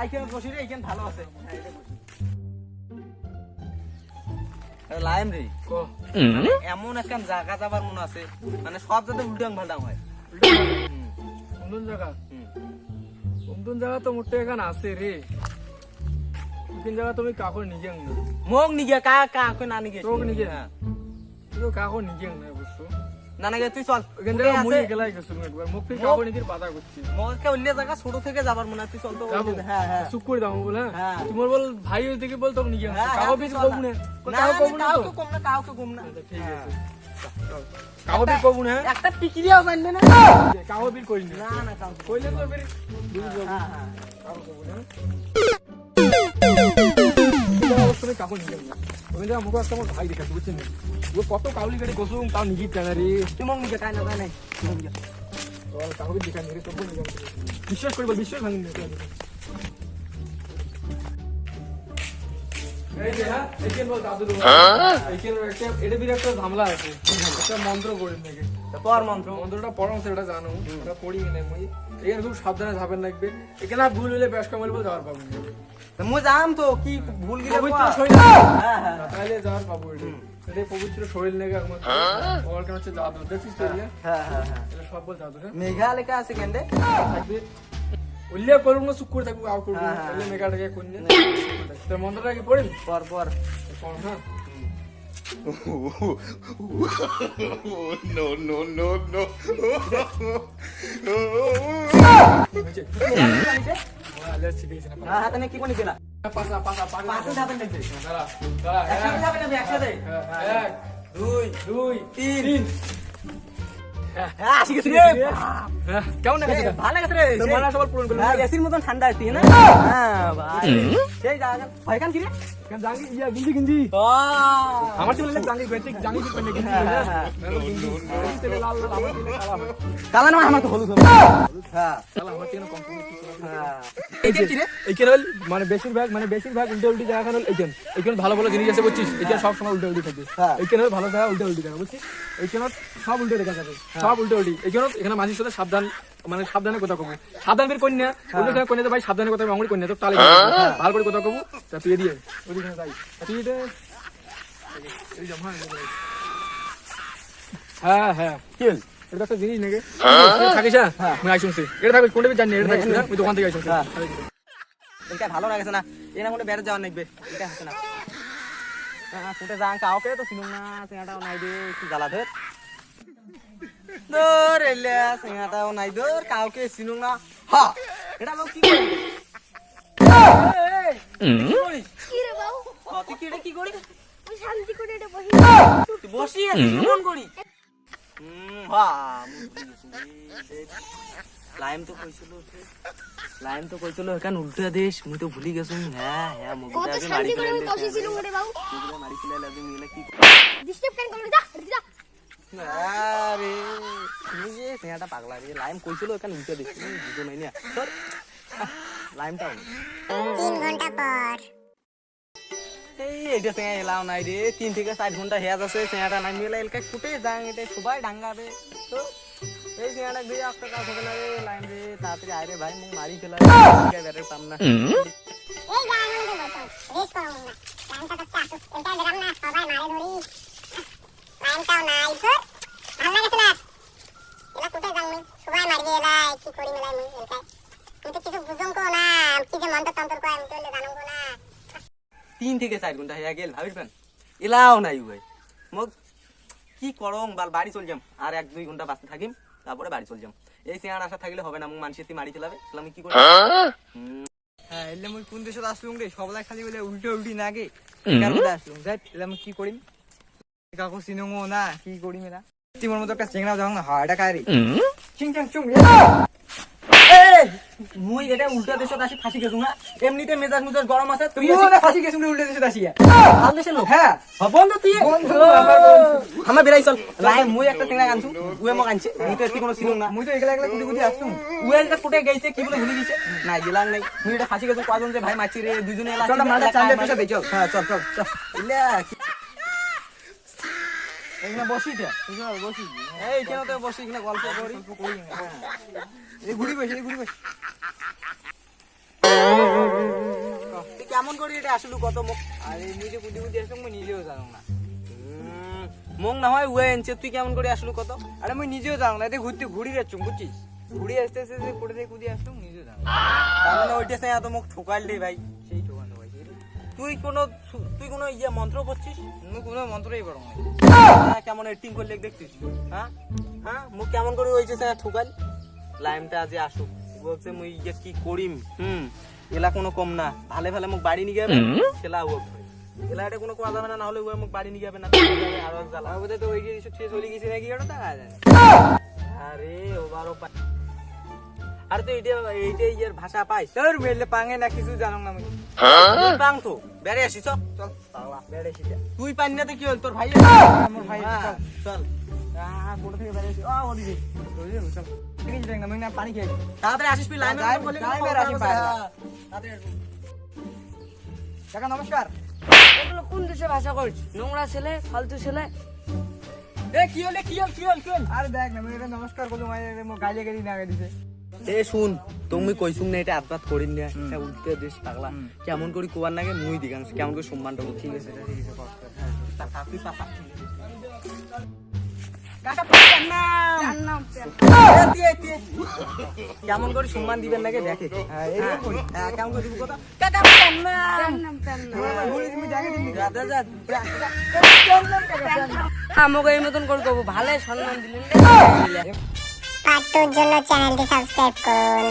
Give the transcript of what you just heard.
এইখানে বসি রে, এইখানে ভালো আছে। লাইম রে এমন একটা জায়গা যাবার মনে আছে, মানে সব যাতে উল্টাং পাল্টাং হয়। কোন জায়গা? কোন জায়গা তো মোটে এখানে আছে রে। কোন জায়গা তুমি কাকো নিগে না? মোক নিগে কাকে না নিগে? তোক নিগে। হ্যাঁ তুই কাকো নিগে না বুঝছো? না না তুই চল, এখান থেকে মুই গেলাই গেছি একবার, মুখ ফির কাকো নিগির বাধা করছি। মোকে অন্য জায়গা ছোট থেকে যাবার মনে, তুই চল তো। হ্যাঁ হ্যাঁ চুপ করে দাও বল। হ্যাঁ তোমার বল ভাই ওই দিকে বল তোক নিগে কাকো বিচ কবু না, কাকো কবু না, কাউকে কম না, কাউকে কম না। ঠিক আছে কাকো বিচ কবু না, একটা পিকিরিয়াও জানবে না। কাকো বিচ কই না। না না কাউকে কইলে তো ফির বুঝ যাবো। হ্যাঁ হ্যাঁ কাকো কবু না, তুমি কাকো নিগে না। ওই যে মুখ একটা আমার ভাই দেখাচ্ছে বুঝছেন না, ও কত কাউলি করে গোসুম তাও নিগি টানা রে। তুই মোক নিগে কাই না জানে কাকো বিচ দেখা নিগে তোক নিগে। বিশ্বাস করি বল, বিশ্বাস ভাঙি না। এই যে হ্যাঁ এইখানে বল দাদু এইখানে একটা এটা বিরাট একটা ঝামেলা আছে, একটা মন্ত্র করে নাকি পর মন্ত্র, মন্ত্রটা পড়াম সেটা জানো, ওটা পড়ি না মুই। এখানে খুব সাবধানে যাবেন লাগবে, এখানে ভুল হলে বেশ কামাল বলে যাওয়ার পাবো না। মুই যাম তো, কি ভুল গিয়ে পবিত্র শরীর, হ্যাঁ হ্যাঁ তাহলে যাওয়ার পাবো। এটা পবিত্র শরীর নাকি আমার ওর কেন হচ্ছে জাদু দেখছিস তো? হ্যাঁ হ্যাঁ হ্যাঁ এটা সব বল জাদু হ্যাঁ মেঘা লেখা আছে কেন রে? থাকবে উল্লেখ করুন না, চুপ করে থাকবো আউ করবো তাহলে মেঘাটাকে কোন তোর মন্ত্রটা কি পড়িস? পর পর পড় হ্যাঁ। No, no, no, no. হ্যাঁ হাতে নে কি কোনি দিলা? পাসা পাসা পাশে যাবেন নাকি? দাঁড়া দাঁড়া একসাথে যাবেন নাকি? একসাথে এক দুই দুই তিন। হ্যাঁ আসি গেছি রে। কেমন লাগছে? ভালো লাগছে রে। তোর মনে সবার পূরণ করলাম। হ্যাঁ এসির মতন ঠান্ডা আছে না? হ্যাঁ ভাই সেই জায়গা ভাই কান কি রে? কেন জাঙ্গি ইয়া গিঞ্জি গিঞ্জি ও আমার চলে জাঙ্গি গেছে জাঙ্গি কি পেনে গিঞ্জি তেলে লাল লাল আমার তেলে কালা হয়। কালা না আমার তো হলুদ হবে। হ্যাঁ কালা আমার তেলে কম্পাউন্ড কিছু হ্যাঁ এইখানে কি রে? এইখানে মানে বেশিরভাগ উল্টো উল্টি জায়গা হল এইখানে। এইখানে ভালো ভালো জিনিস আছে বুঝছিস? এইখানে সব সময় উল্টো উল্টি থাকে। এইখানে ভালো জায়গা উল্টো উল্টি জায়গা বুঝছিস? এইখানে সব উল্টো দেখা যাবে, সব উল্টো উল্টি। এখানে মাঝির সাথে সাবধান, মানে সাবধানে কথা কব। সাবধান বের কন্যা উল্টো কন্যা ভাই সাবধানে কথা আমার কন্যা তো তালে ভালো করে কথা কব। তা তুই দিয়ে ওইখানে যাই তুই এটা এই জমা হ্যাঁ হ্যাঁ কি হল? এটা একটা জিনিস নাকি থাকিস? হ্যাঁ আমি আইসুনছি এটা থাকবে কোনটা জানি এটা থাকিস না, ওই দোকান থেকে আইসুনছি। এটা ভালো লাগছে না, এনা কোনে বের যাওয়ার নাকবে, এটা হচ্ছে না। হ্যাঁ কোটে যাং কাউকে তো চিনুম না, সিঙ্গাটাও নাই দে, কি জ্বালা ধর দর এলে সিঙ্গাটাও নাই দর, কাউকে চিনুম না। হ্যাঁ এটা লোক কি করে? কি রে বাবু? তুই কি এটা কি করি? ওই শান্তি করে এটা বসি। তুই বসি আছিস কেমন করি? লাইম তো কইছিল এখান উল্টা দেশ, মুই তো ভুলি গেছুম। হ্যাঁ হ্যাঁ কত শান্তি করে আমি বসেছিল রে বাবু। মারি ছিল লাগি মিলে কি ডিস্টার্ব কেন করলি? যা যা। আরে তুমি যে সেটা পাগলা রে, লাইম কইছিল এখান উল্টা দেশ, তুমি বুঝো নাই না। সর লাইমটাও 3 ঘন্টা পর এই এইটা সেয়া এলাও নাই রে, 3 থেকে 4 ঘন্টা হেয়াজ আছে, সেটা নাই মিলে এলকা কুটে যাং, এটা সবাই ডাঙ্গাবে তো এই সেটা দিয়ে একটা কাজ হবে না রে। লাইম রে তাড়াতাড়ি আয় রে ভাই, মুখ মারি ফেলা বেরে পাম না। এই গান মধ্যে বসো রেস করো না, লাইনটা তো আসো এটা বেরাম না, সবাই মারে ধরি লাইনটাও নাই তো ভালো লাগে না। এলা কোথায় যাং মুই, সবাই মারি এলা কি করি মেলাই মুই এলকা কিন্তু কিছু বুঝং কো না, কি যে মন্ত্র তন্ত্র কয় আমি তো জানো কো না। 3 থেকে 4 ঘন্টা হেয়া গেল ভাবিস পান এলাও নাই ভাই, মোক কি করং বাল বাড়ি চল যাম, আর 1-2 ঘন্টা বাসতে থাকিম তারপরে বাড়ি চল যাম। এই সিয়ার আশা থাকলে হবে না, মুখ মানুষের মারি ফেলাবে, আমি কি করব? হ্যাঁ এলে মুই কোন দেশে আসলুম রে, সবলাই খালি বলে উল্টো উল্টি নাগে কার মধ্যে আসলুম যাই, এলে আমি কি করিম? কাকু চিনুমো না, কি করিম এরা? তিমর মতো একটা চেংড়া যাও না, হয় এটা কায় রে চিং চাং চুং এই মুই এটা উল্টা দেশত আসি ফাঁসি গেছুম না, এমনিতে মেজাজ মুজাজ গরম আছে, তুই না ফাঁসি গেছুম রে উল্টা দেশত আসিয়া ভাল দেশের লোক। হ্যাঁ বন্ধু তুই আমার বেরাই চল লাই, মুই একটা চেংড়া আনছু, উয়ে মোক আনছে, মুই তো এতি কোনো চিনুম না, মুই তো এগুলা এগুলা গুটি গুটি আসছুম, উয়ে এটা কোটে গেছে কি বলে ভুলি গেছে নাই গেলাম নাই, মুই এটা ফাঁসি গেছুম কয়জন যে ভাই মাছি রে, দুজনে এলা চল মারটা চান্দে পিছে দে চল। হ্যাঁ চল চল চল ইলা এইখানে বসি দে, এইখানে বসি, এই কেন তো বসি, এখানে গল্প করি এই ঘুরি বসে এই ঘুরি বসে করি এটা আসলে কত মুখ আরে মুই যে বুদ্ধি বুদ্ধি আসলাম মুই নিজেও জানো না। মুখ না হয় উয়ে এনছে তুই কেমন করে আসলু কত আরে মুই নিজেও জানো না, এতে ঘুরতে ঘুরি যাচ্ছ বুঝছিস, ঘুরি আসতে আসতে যে কোটে থেকে কুদি আসলাম নিজেও জানো না। তার মানে ওইটা সে এত মুখ ঠোকাল দে ভাই সেই ঠোকানো ভাই, তুই কোনো ইয়ে মন্ত্র করছিস মুই কোনো মন্ত্রই পারো না। কেমন এডিটিং করলে দেখছিস হ্যাঁ হ্যাঁ মুখ কেমন করে হয়েছে সে ঠোকাল লাইমটা আজ আসুক বলছে মুই ইয়ে কি করিম এলা কোনো কম না ভালে ভালে মুখ বাড়ি নিয়ে যাবে খেলা হোক এলা এটা কোনো কোয়া যাবে না, না হলে ওই মুখ বাড়ি নিয়ে যাবে না আরো জ্বালা আমার বোধহয় তো ওই যে শেষ চলে গেছে নাকি ওটা টাকা যায়। আরে ওবারও আরে তো এইটা ইয়ের ভাষা পাইস তোর মেলে পাঙ্গে না কিছু জানো না মুই। বাং তো বেড়ে আসিস চল পাগলা বেড়ে এসে যা। তুই পানি না তো কি হল তোর ভাই আমার ভাই হ্যাঁ, চল কোথা থেকে বেড়ে এসে ওদিকে চল ঠিক আছে না মুই না পানি খেয়ে তাড়াতাড়ি আসিস তুই লাইনে যাই- বলে যাই বের আসি বাইরে। তাড়াতাড়ি আসবি। কাকা নমস্কার। এগুলো কোন দেশে ভাষা করছ? নোংরা ছেলে, ফালতু ছেলে। এ কি হল কি হল আরে দেখ না মুই এটা নমস্কার বললাম মো গাইলে গেলি না দিছে। এ শুন তুমি কইছুম না এটা আদবাত করিন না এটা উল্টে দেশ পাগলা কেমন করি কোয়ার নাগে মুই দিগান কেমন করে সম্মানটা ঠিক আছে ঠিক আছে কষ্ট। তুই পাপা কাকা পান না তার নাম প্যান। কেমন করে সম্মান দিবেন নাকি দেখে হ্যাঁ এরকম করি। হ্যাঁ কেমন করে দিব কথা কাকা প্যান না। প্যান নাম, প্যান নাম। বলি তুমি দেখে দিন দাদা আমাকে এই মতন করে দেবো, ভালো সম্মান দিলেন। পার্ট 2 এর জন্য চ্যানেলটি সাবস্ক্রাইব করুন।